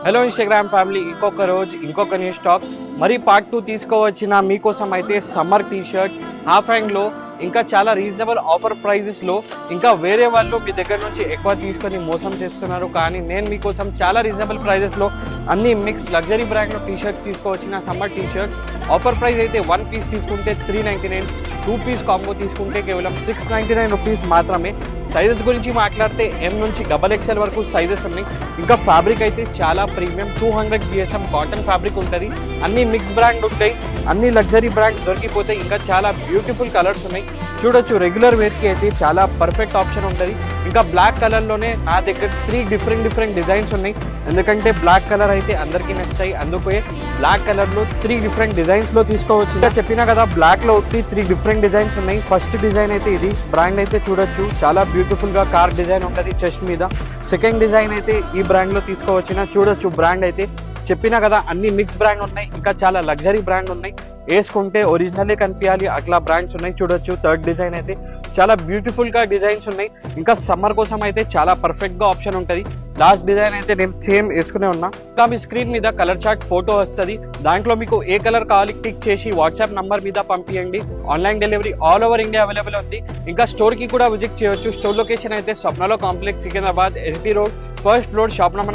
Hello Instagram family, ఇంకొక రోజు ఇంకొక న్యూ స్టాక్ మరి పార్ట్ 2 తీసుకోవచ్చిన మీకోసం అయితే సమ్మర్ టీ షర్ట్ హాఫ్ హ్యాండ్లో ఇంకా చాలా రీజనబుల్ ఆఫర్ ప్రైజెస్లో ఇంకా వేరే వాళ్ళు మీ దగ్గర నుంచి ఎక్కువ తీసుకొని మోసం చేస్తున్నారు. కానీ నేను మీకోసం చాలా రీజనబుల్ ప్రైజెస్లో అన్ని మిక్స్ లగ్జరీ బ్రాండ్లో టీ షర్ట్స్ తీసుకోవచ్చిన summer T shirt. Offer price అయితే 1 పీస్ తీసుకుంటే 399, 2 పీస్ కాంబో తీసుకుంటే కేవలం 699 రూపీస్ మాత్రమే. సైజెస్ గురించి మాట్లాడితే ఎం నుంచి XXL వరకు సైజెస్ ఉన్నాయి. ఇంకా ఫ్యాబ్రిక్ అయితే చాలా ప్రీమియం 200 GSM కాటన్ ఫ్యాబ్రిక్ ఉంటుంది. అన్ని మిక్స్ బ్రాండ్ ఉంటాయి, అన్ని లగ్జరీ బ్రాండ్స్ దొరికిపోతాయి. ఇంకా చాలా బ్యూటిఫుల్ కలర్స్ ఉన్నాయి చూడొచ్చు. రెగ్యులర్ వేర్కి అయితే చాలా పర్ఫెక్ట్ ఆప్షన్ ఉంటుంది. ఇంకా బ్లాక్ కలర్లోనే నా దగ్గర 3 డిఫరెంట్ డిజైన్స్ ఉన్నాయి. ఎందుకంటే బ్లాక్ కలర్ అయితే అందరికీ నచ్చుతాయి, అందుకే బ్లాక్ కలర్లో 3 డిఫరెంట్ డిజైన్స్లో తీసుకోవచ్చు. ఇంకా చెప్పినా కదా, బ్లాక్లో 3 డిఫరెంట్ డిజైన్స్ ఉన్నాయి. ఫస్ట్ డిజైన్ అయితే ఇది బ్రాండ్ అయితే చూడొచ్చు, చాలా బ్యూటిఫుల్గా కార్ డిజైన్ ఉంటుంది చెస్ట్ మీద. సెకండ్ డిజైన్ అయితే ఈ బ్రాండ్లో తీసుకోవచ్చిన చూడొచ్చు. బ్రాండ్ అయితే చెప్పినా కదా, అన్ని మిక్స్ బ్రాండ్ ఉన్నాయి, ఇంకా చాలా లగ్జరీ బ్రాండ్ ఉన్నాయి. వేసుకుంటే ఒరిజినల్లే కనిపించాలి అట్లా బ్రాండ్స్ ఉన్నాయి చూడొచ్చు. థర్డ్ డిజైన్ అయితే చాలా బ్యూటిఫుల్గా డిజైన్స్ ఉన్నాయి. ఇంకా సమ్మర్ కోసం అయితే చాలా పర్ఫెక్ట్గా ఆప్షన్ ఉంటుంది. లాస్ట్ డిజైన్ అయితే నేను సేమ్ వేసుకునే ఉన్నా. ఇంకా మీ స్క్రీన్ మీద కలర్ చార్ట్ ఫోటో వస్తుంది, దాంట్లో మీకు ఏ కలర్ కావాలి క్లిక్ చేసి వాట్సాప్ నంబర్ మీద పంపించండి. Online delivery all over India available ఉంది. ఇంకా స్టోర్కి కూడా విజిట్ చేయొచ్చు. స్టోర్ లొకేషన్ అయితే స్వప్నలో complex, Secunderabad, SB road, first floor, shop number